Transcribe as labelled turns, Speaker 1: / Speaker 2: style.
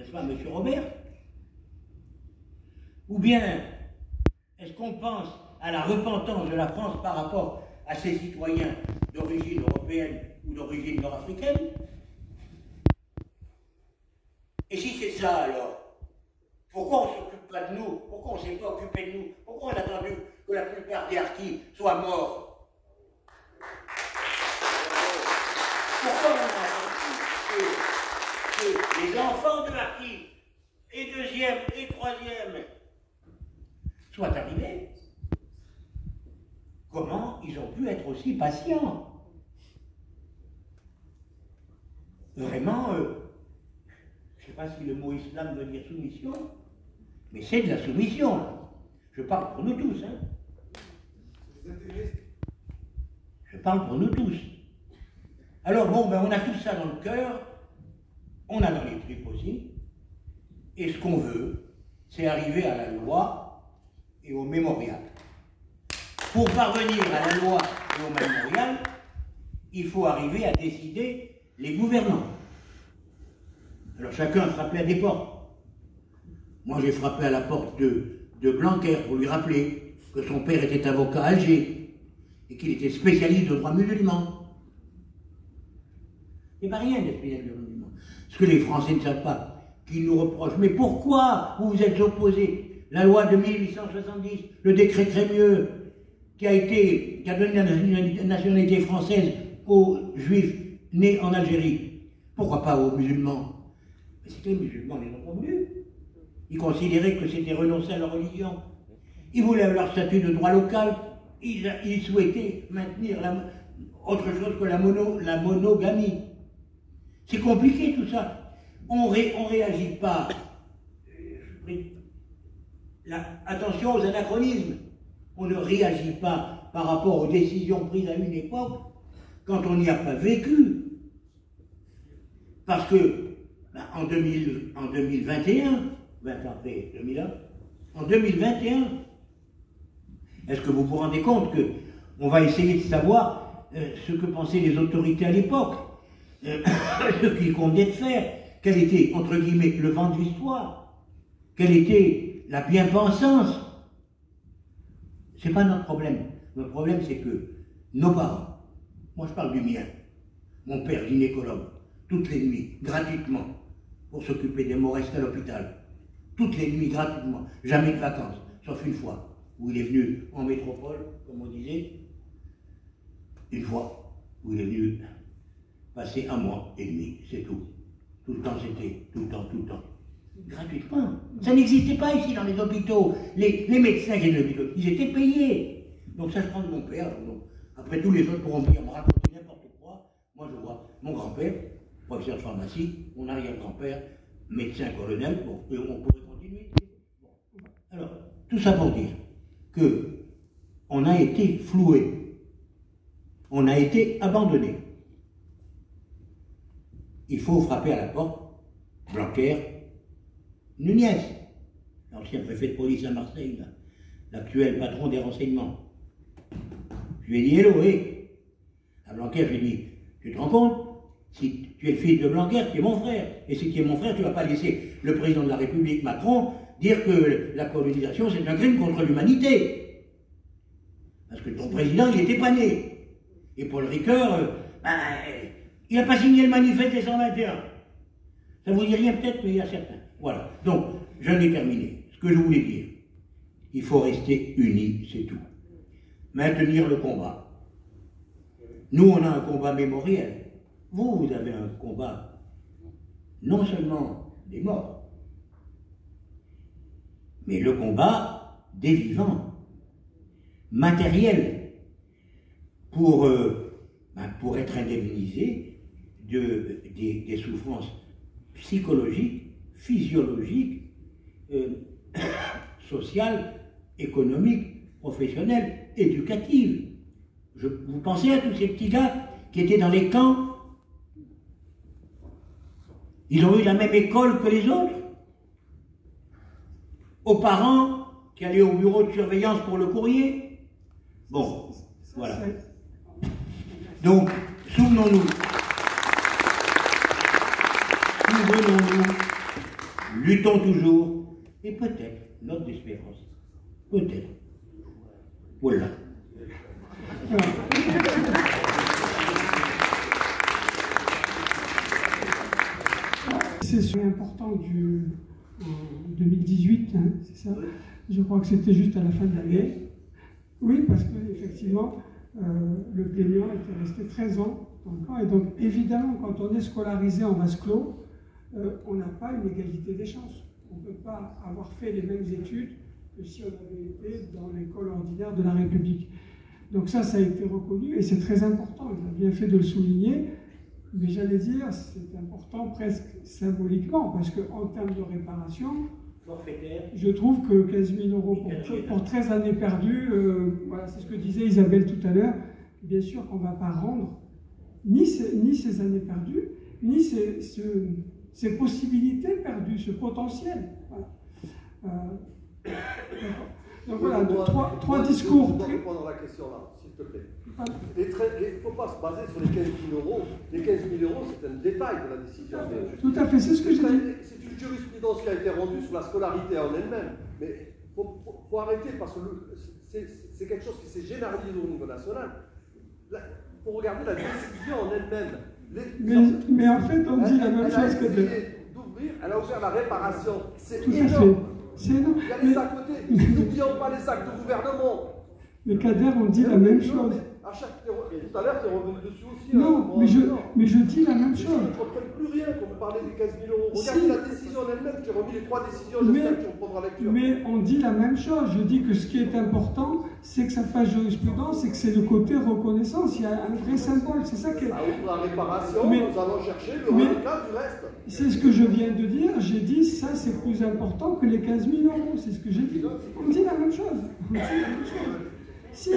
Speaker 1: n'est-ce pas, monsieur Robert? Ou bien, est-ce qu'on pense à la repentance de la France par rapport à ses citoyens d'origine européenne ou d'origine nord-africaine? Et si c'est ça, alors, pourquoi on ne s'occupe pas de nous? Pourquoi on ne s'est pas occupé de nous? Pourquoi on a attendu que la plupart des harkis soient morts? Pourquoi on a attendu que les enfants de harkis, et deuxième et troisième, soient arrivés? Comment ils ont pu être aussi patients? Vraiment, je ne sais pas si le mot islam veut dire soumission, mais c'est de la soumission. Je parle pour nous tous. Hein. Je parle pour nous tous. Alors bon, ben, on a tout ça dans le cœur, on a dans les tripes aussi, et ce qu'on veut, c'est arriver à la loi et au mémorial. Pour parvenir à la loi et au mémorial, il faut arriver à décider les gouvernants. Alors chacun a frappé à des portes. Moi j'ai frappé à la porte de Blanquer pour lui rappeler que son père était avocat à Alger et qu'il était spécialiste de droit musulman. Il n'y a pas rien de spécialiste de droit musulman. Ce que les Français ne savent pas, qu'ils nous reprochent. Mais pourquoi vous vous êtes opposés? La loi de 1870, le décret Crémieux, qui a donné la nationalité française aux Juifs nés en Algérie. Pourquoi pas aux musulmans? Mais c'est que les musulmans les ont pas voulu. Ils considéraient que c'était renoncer à leur religion. Ils voulaient leur statut de droit local. Ils souhaitaient maintenir autre chose que la monogamie. C'est compliqué tout ça. On réagit pas. Attention aux anachronismes. On ne réagit pas par rapport aux décisions prises à une époque quand on n'y a pas vécu. Parce que en 2021, 20 ans après 2001, en 2021, est-ce que vous vous rendez compte qu'on va essayer de savoir ce que pensaient les autorités à l'époque, ce qu'ils comptaient faire, quel était, entre guillemets, le vent de l'histoire, quelle était la bien-pensance. C'est pas notre problème. Notre problème, c'est que nos parents, moi je parle du mien, mon père gynécologue, toutes les nuits, gratuitement, pour s'occuper des morts restés à l'hôpital, toutes les nuits, gratuitement, jamais de vacances, sauf une fois, où il est venu en métropole, comme on disait, une fois, où il est venu passer 1 mois et demi, c'est tout. Tout le temps, c'était, tout le temps, gratuitement. Ça n'existait pas ici dans les hôpitaux. Les médecins qui étaient dans les hôpitaux, ils étaient payés. Donc ça, je prends de mon père. Donc, après, tous les autres pourront venir me raconter n'importe quoi. Moi, je vois mon grand-père, professeur de pharmacie, mon arrière-grand-père, médecin colonel. Bon, et on pourrait continuer. Bon. Alors, tout ça pour dire que on a été floué. On a été abandonné. Il faut frapper à la porte. Blanquer, Nunez, l'ancien préfet de police à Marseille, l'actuel patron des renseignements. Je lui ai dit hello, hé. À Blanquer, je lui ai dit, tu te rends compte? Si tu es le fils de Blanquer, tu es mon frère. Et si tu es mon frère, tu ne vas pas laisser le président de la République, Macron, dire que la colonisation, c'est un crime contre l'humanité. Parce que ton président, il n'était pas né. Et Paul Ricoeur, il n'a pas signé le manifeste des 121. Ça vous dit rien peut-être, mais il y a certains. Voilà. Donc, j'en ai terminé. Ce que je voulais dire, il faut rester unis, c'est tout. Maintenir le combat. Nous, on a un combat mémoriel. Vous avez un combat, non seulement des morts, mais le combat des vivants, matériel, pour être indemnisé des souffrances psychologiques, physiologiques, sociales, économiques, professionnelles, éducatives. Vous pensez à tous ces petits gars qui étaient dans les camps? Ils ont eu la même école que les autres? Aux parents qui allaient au bureau de surveillance pour le courrier? Bon, voilà. Donc, souvenons-nous luttons toujours, et peut-être, note d'espérance, peut-être. Voilà.
Speaker 2: C'est important en 2018, hein, c'est ça? Je crois que c'était juste à la fin de l'année. Oui, parce qu'effectivement, le plaignant était resté 13 ans dans le camp. Et donc, évidemment, quand on est scolarisé en vase clos, on n'a pas une égalité des chances. On ne peut pas avoir fait les mêmes études que si on avait été dans l'école ordinaire de la République. Donc ça a été reconnu et c'est très important. Il a bien fait de le souligner. Mais j'allais dire, c'est important presque symboliquement, parce qu'en termes de réparation, je trouve que 15 000 euros pour 13 années perdues, voilà, c'est ce que disait Isabelle tout à l'heure, bien sûr qu'on ne va pas rendre ni ces années perdues, ni ces possibilités perdues, ce potentiel. Voilà. Donc voilà, trois discours.
Speaker 3: Je dois répondre à la question là, s'il te plaît. Il ne faut pas se baser sur les 15 000 euros. Les 15 000 euros, c'est un détail de la décision.
Speaker 2: Tout à fait, c'est ce que je dis.
Speaker 3: C'est une jurisprudence qui a été rendue sur la scolarité en elle-même. Mais il faut arrêter parce que c'est quelque chose qui s'est généralisé au niveau national. Il faut regarder la décision en elle-même.
Speaker 2: Mais en fait, on dit la même chose que
Speaker 3: elle a ouvert la réparation. C'est
Speaker 2: énorme.
Speaker 3: Il y a les à côté. N'oublions pas les actes de gouvernement.
Speaker 2: Mais Kader, on dit la même chose.
Speaker 3: Tout à l'heure, tu es revenu dessus aussi.
Speaker 2: Non, mais je dis la même chose.
Speaker 3: Je ne comprends plus rien quand vous parlez des 15 000 euros. Regardez la décision en elle-même. J'ai remis les 3 décisions, j'espère que tu reprendras lecture.
Speaker 2: Mais on dit la même chose. Je dis que ce qui est important, c'est que ça fasse jurisprudence et que c'est le côté reconnaissance. Il y a un vrai symbole. C'est ça qui est.
Speaker 3: Ça ouvre la réparation, nous allons chercher le reliquat du reste.
Speaker 2: C'est ce que je viens de dire. J'ai dit ça, c'est plus important que les 15 000 euros. C'est ce que j'ai dit. On dit la même chose. On dit la même chose. Si.